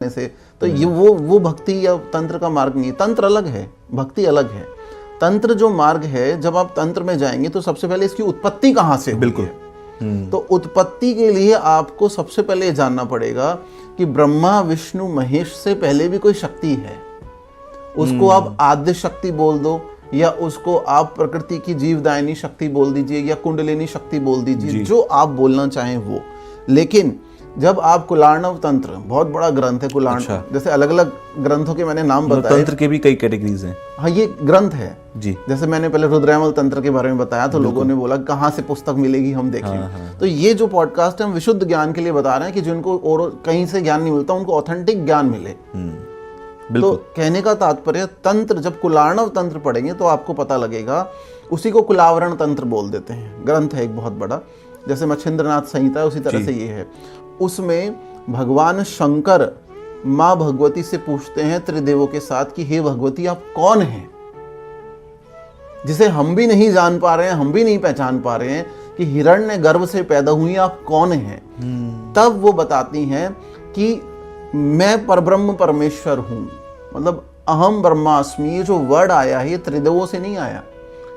से, तो ये वो भक्ति या तंत्र का मार्ग नहीं है। तंत्र अलग है, भक्ति अलग है। तंत्र जो मार्ग है, जब आप तंत्र में जाएंगे तो सबसे पहले इसकी उत्पत्ति कहाँ से हुई बिल्कुल है। तो उत्पत्ति के लिए आपको सबसे पहले ये जानना पड़ेगा कि ब्रह्मा विष्णु महेश से पहले भी कोई शक्ति है। उसको आप आद्य शक्ति बोल दो, या उसको आप प्रकृति की जीवदायिनी शक्ति बोल दीजिए, या कुंडलिनी शक्ति बोल दीजिए, जो आप बोलना चाहें वो। लेकिन जब आप कुलार्णव तंत्र, बहुत बड़ा ग्रंथ है कुलार्णव, जैसे अलग अलग ग्रंथों के मैंने नाम बताए, तंत्र के भी कई कैटेगरीज हैं। हाँ, ये ग्रंथ है जी। जैसे मैंने पहले रुद्रयामल तंत्र के बारे में बताया, तो लोगों ने बोला कहाँ से पुस्तक मिलेगी, हम देखें। तो ये जो पॉडकास्ट है हम विशुद्ध ज्ञान के लिए बता रहे हैं कि जिनको और कहीं से ज्ञान नहीं मिलता उनको ऑथेंटिक ज्ञान मिले। तो कहने का तात्पर्य, तंत्र जब कुलार्णव तंत्र पढ़ेंगे तो आपको पता लगेगा, उसी को कुलावरण तंत्र बोल देते हैं। ग्रंथ है एक बहुत बड़ा, जैसे मच्छिंद्रनाथ संहिता है उसी तरह से ये है। उसमें भगवान शंकर माँ भगवती से पूछते हैं त्रिदेवों के साथ कि हे भगवती आप कौन हैं, जिसे हम भी नहीं जान पा रहे हैं, हम भी नहीं पहचान पा रहे हैं कि हिरण्य गर्भ से पैदा हुई आप कौन हैं। तब वो बताती हैं कि मैं परब्रह्म परमेश्वर हूँ, मतलब अहम ब्रह्मास्मि। ये जो वर्ड आया है ये त्रिदेवों से नहीं आया,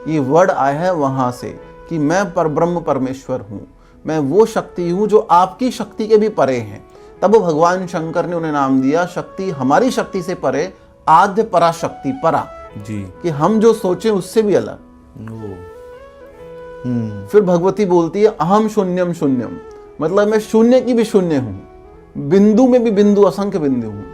ये वर्ड आया है वहां से कि मैं परब्रह्म परमेश्वर हूँ, मैं वो शक्ति हूँ जो आपकी शक्ति के भी परे हैं। तब भगवान शंकर ने उन्हें नाम दिया शक्ति, हमारी शक्ति से परे, आद्य पराशक्ति, परा जी, कि हम जो सोचें उससे भी अलग। फिर भगवती बोलती है अहम शून्यम शून्यम, मतलब मैं शून्य की भी शून्य हूँ, बिंदु में भी बिंदु, असंख्य बिंदु हूँ,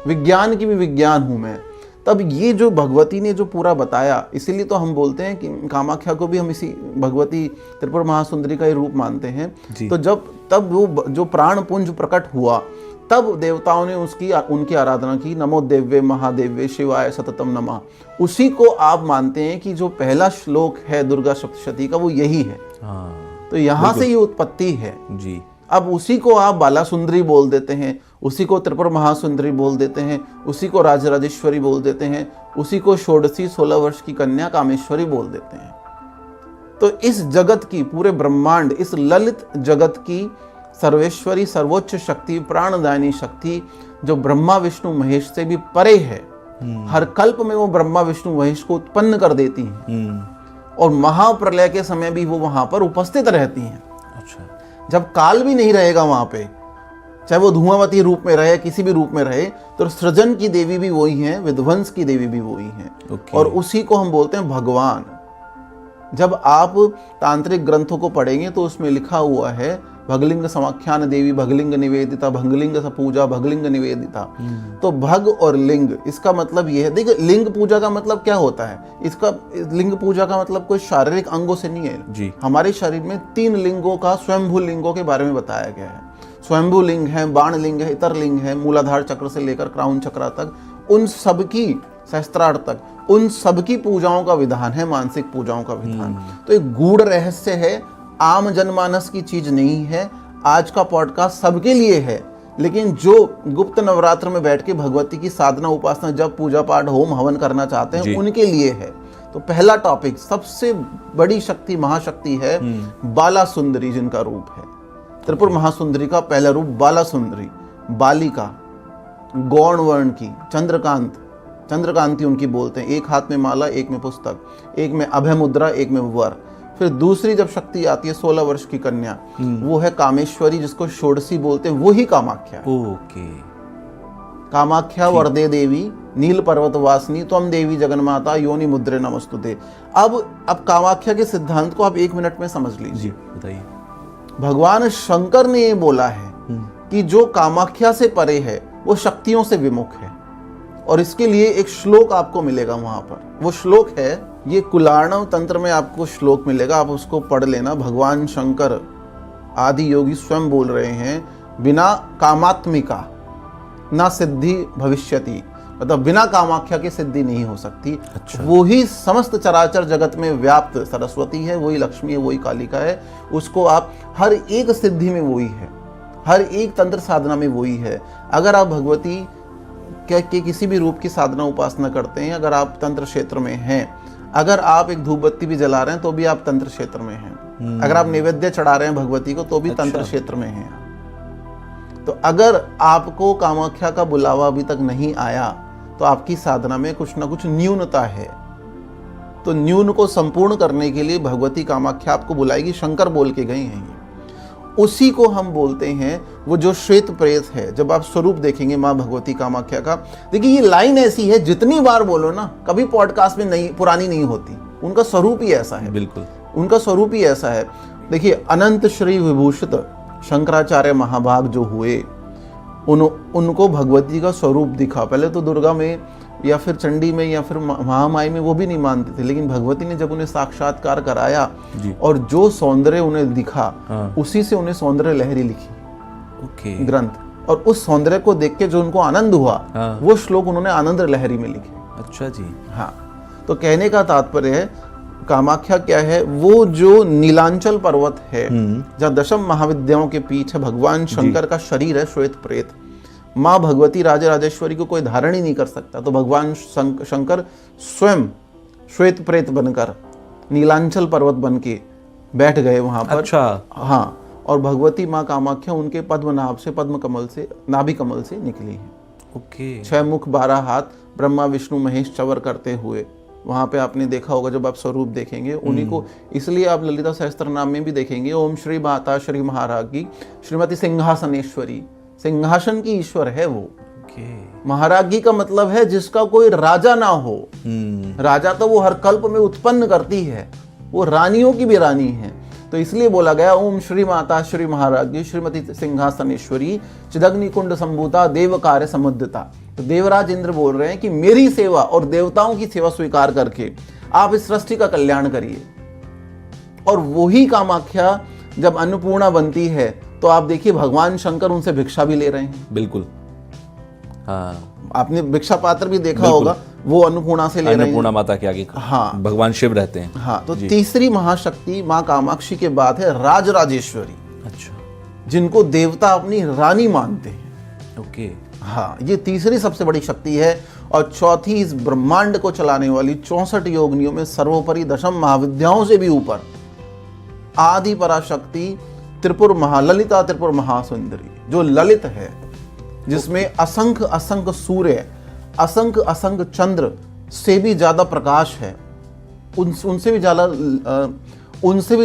विज्ञान की भी विज्ञान हूं मैं। तब ये जो भगवती ने जो पूरा बताया, इसीलिए तो हम बोलते हैं कि कामाख्या को भी हम इसी भगवती त्रिपुर महासुंदरी का ही रूप मानते हैं। तो तब वो जो प्राण पुंज प्रकट हुआ, तब देवताओं ने उनकी आराधना की। नमो देव्ये महादेव्ये शिवाय सततम नमः। उसी को आप मानते हैं कि जो पहला श्लोक है दुर्गा सप्तशती का वो यही है। तो यहाँ से ये उत्पत्ति है जी। अब उसी को आप बाला सुंदरी बोल देते हैं, उसी को त्रिपुर महासुंदरी बोल देते हैं, उसी को राजराजेश्वरी बोल देते हैं, उसी को षोडशी 16 वर्ष की कन्या कामेश्वरी बोल देते हैं। तो इस जगत की, पूरे ब्रह्मांड, इस ललित जगत की सर्वेश्वरी, सर्वोच्च शक्ति, प्राणदायिनी शक्ति, जो ब्रह्मा विष्णु महेश से भी परे है, हर कल्प में वो ब्रह्मा विष्णु महेश को उत्पन्न कर देती हैं, और महाप्रलय के समय भी वो वहां पर उपस्थित रहती हैं। अच्छा। जब काल भी नहीं रहेगा वहां पे, चाहे वो धुआंवती रूप में रहे, किसी भी रूप में रहे, तो सृजन की देवी भी वही है, विध्वंस की देवी भी वही है। और उसी को हम बोलते हैं भगवान। जब आप तांत्रिक ग्रंथों को पढ़ेंगे तो उसमें लिखा हुआ है भगलिंग समाख्यान देवी, भगलिंग निवेदिता, भगलिंग पूजा, भगलिंग निवेदिता। तो भग और लिंग, इसका मतलब ये है, देखिए लिंग पूजा का मतलब क्या होता है, इसका लिंग पूजा का मतलब कोई शारीरिक अंगों से नहीं है जी। हमारे शरीर में 3 लिंगों का, स्वयंभू लिंगों के बारे में बताया गया है। स्वयंभू लिंग है, बाण लिंग है, इतर लिंग है, मूलाधार चक्र से लेकर क्राउन चक्र तक, उन सबकी, सहस्त्रार्थ तक, उन सबकी पूजाओं का विधान है, मानसिक पूजाओं का विधान। तो एक गूढ़ रहस्य है, आम जनमानस की चीज नहीं है। आज का पॉडकास्ट सबके लिए है, लेकिन जो गुप्त नवरात्र में बैठ के भगवती की साधना, उपासना, जब पूजा पाठ, होम हवन करना चाहते हैं उनके लिए है। तो पहला टॉपिक, सबसे बड़ी शक्ति, महाशक्ति है बाला सुंदरी, जिनका रूप है त्रिपुर महासुंदरी का पहला रूप बाला सुंदरी, बालिका, गौण वर्ण की, चंद्रकांत, चंद्रकांति उनकी बोलते हैं। एक हाथ में माला, एक में पुस्तक, एक में अभय मुद्रा, एक में वर। फिर दूसरी जब शक्ति आती है 16 वर्ष की कन्या, वो है कामेश्वरी, जिसको षोडशी बोलते हैं, वही कामाख्या। ओके। कामाख्या वरदे देवी नील पर्वत वासिनी त्वम देवी जगन्माता योनि मुद्रे नमस्तुते। अब कामाख्या के सिद्धांत को आप 1 मिनट में समझ लीजिए। बताइए। भगवान शंकर ने ये बोला है कि जो कामाख्या से परे है वो शक्तियों से विमुख है, और इसके लिए एक श्लोक आपको मिलेगा वहां पर। वो श्लोक है, ये कुलार्णव तंत्र में आपको श्लोक मिलेगा, आप उसको पढ़ लेना। भगवान शंकर आदि योगी स्वयं बोल रहे हैं, बिना कामात्मिका ना सिद्धि भविष्यति, मतलब बिना कामाख्या की सिद्धि नहीं हो सकती। अच्छा। वो ही समस्त चराचर जगत में व्याप्त सरस्वती है, वही लक्ष्मी है, वही कालिका है। उसको आप हर एक सिद्धि में वही है, हर एक तंत्र साधना में वही है। अगर आप भगवती के किसी भी रूप की साधना उपासना करते हैं, अगर आप तंत्र क्षेत्र में हैं, अगर आप एक धूप बत्ती भी जला रहे हैं तो भी आप तंत्र क्षेत्र में हैं, अगर आप नैवेद्य चढ़ा रहे हैं भगवती को तो भी तंत्र क्षेत्र में हैं। तो अगर आपको कामाख्या का बुलावा अभी तक नहीं आया तो आपकी साधना में कुछ ना कुछ न्यूनता है। तो न्यून को संपूर्ण करने के लिए भगवती कामाख्या आपको बुलाएगी, शंकर बोल के गए हैं। उसी को हम बोलते हैं वो जो श्वेत प्रेत है। जब आप स्वरूप देखेंगे माँ भगवती कामाख्या का, देखिए ये लाइन ऐसी है जितनी बार बोलो ना कभी पॉडकास्ट में नहीं पुरानी नहीं होती। उनका स्वरूप ही ऐसा है, बिल्कुल उनका स्वरूप ही ऐसा है। देखिए अनंत श्री विभूषित शंकराचार्य महाभाग जो हुए, उनको भगवती का स्वरूप दिखा। पहले तो दुर्गा में या फिर चंडी में या फिर महामाई में वो भी नहीं मानते थे, लेकिन भगवती ने जब उन्हें साक्षात्कार कराया और जो सौंदर्य उन्हें दिखा, उसी से उन्हें सौंदर्य लहरी लिखी ग्रंथ। और उस सौंदर्य को देख के जो उनको आनंद हुआ, वो श्लोक उन्होंने आनंद लहरी में लिखे। अच्छा जी। हाँ, तो कहने का तात्पर्य है कामाख्या क्या है, वो जो नीलांचल पर्वत है जहाँ दशम महाविद्याओं के पीठ है, भगवान शंकर का शरीर है श्वेत प्रेत। माँ भगवती राजराजेश्वरी को कोई धारण ही नहीं कर सकता, तो भगवान शंकर स्वयं श्वेत प्रेत बनकर नीलांचल पर्वत बन के बैठ गए वहां पर। अच्छा। हाँ, और भगवती माँ कामाख्या उनके पद्मनाभ से, पद्म कमल से, नाभि कमल से निकली है। ओके। 6 मुख 12 हाथ, ब्रह्मा विष्णु महेश चवर करते हुए वहां पे आपने देखा होगा। जब आप स्वरूप देखेंगे उन्हीं को, इसलिए आप ललिता सहस्त्र नाम में भी देखेंगे ओम श्री माता श्री महारागी श्रीमती सिंहासनेश्वरी, सिंहासन की ईश्वर है वो। महारागी का मतलब है जिसका कोई राजा ना हो। राजा तो वो हर कल्प में उत्पन्न करती है, वो रानियों की भी रानी है। तो इसलिए बोला गया ओम श्री माता श्री महारागी श्रीमती सिंहासनेश्वरी चिदग्नि कुंड संभूता देव कार्य समुद्रता। तो देवराज इंद्र बोल रहे हैं कि मेरी सेवा और देवताओं की सेवा स्वीकार करके आप इस सृष्टि का कल्याण करिए। और वही कामाख्या जब अन्नपूर्णा बनती है तो आप देखिए भगवान शंकर उनसे भिक्षा भी ले रहे हैं। बिल्कुल। हाँ, आपने भिक्षा पात्र भी देखा होगा, वो अन्नपूर्णा से ले रहे हैं। अन्नपूर्णा माता के आगे हाँ भगवान शिव रहते हैं। हाँ, तो तीसरी महाशक्ति माँ कामाक्षी के बाद है राजराजेश्वरी। अच्छा। जिनको देवता अपनी रानी मानते हैं। ओके। हाँ, ये तीसरी सबसे बड़ी शक्ति है। और चौथी इस ब्रह्मांड को चलाने वाली 64 योगिनियों में सर्वोपरि दशम महाविद्याओं से भी ऊपर आदि पराशक्ति त्रिपुर ललिता त्रिपुर महासुंदरी, जो ललित है, जिसमें असंख्य असंख्य सूर्य, असंख्य असंख्य चंद्र से भी ज्यादा प्रकाश है, उनसे भी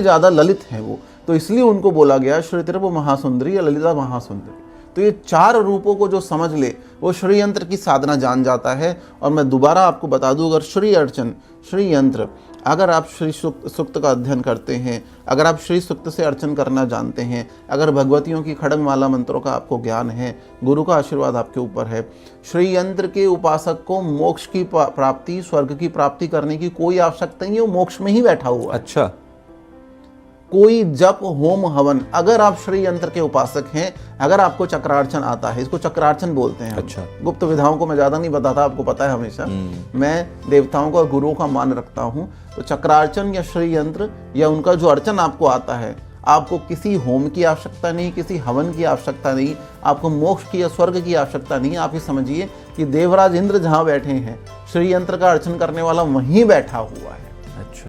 ज्यादा ललित है वो। तो इसलिए उनको बोला गया श्री त्रिपुर महासुंदरी या ललिता महासुंदरी। तो ये 4 रूपों को जो समझ ले वो श्री यंत्र की साधना जान जाता है। और मैं दोबारा आपको बता दूं, अगर श्री अर्चन, श्री यंत्र, अगर आप श्री सूक्त का अध्ययन करते हैं, अगर आप श्री सूक्त से अर्चन करना जानते हैं, अगर भगवतियों की खड़ग माला मंत्रों का आपको ज्ञान है, गुरु का आशीर्वाद आपके ऊपर है, श्री यंत्र के उपासक को मोक्ष की प्राप्ति, स्वर्ग की प्राप्ति करने की कोई आवश्यकता नहीं है, वो मोक्ष में ही बैठा हुआ है। अच्छा। कोई जप होम हवन, अगर आप श्री यंत्र के उपासक हैं, अगर आपको चक्रार्चन आता है, इसको चक्रार्चन बोलते हैं। अच्छा। गुप्त विधाओं को मैं ज्यादा नहीं बताता, आपको पता है हमेशा मैं देवताओं का, गुरुओं का मान रखता हूँ। तो चक्रार्चन या श्री यंत्र या उनका जो अर्चन आपको आता है, आपको किसी होम की आवश्यकता नहीं, किसी हवन की आवश्यकता नहीं, आपको मोक्ष की या स्वर्ग की आवश्यकता नहीं। आप ये समझिए कि देवराज इंद्र जहाँ बैठे हैं, श्री यंत्र का अर्चन करने वाला वहीं बैठा हुआ है।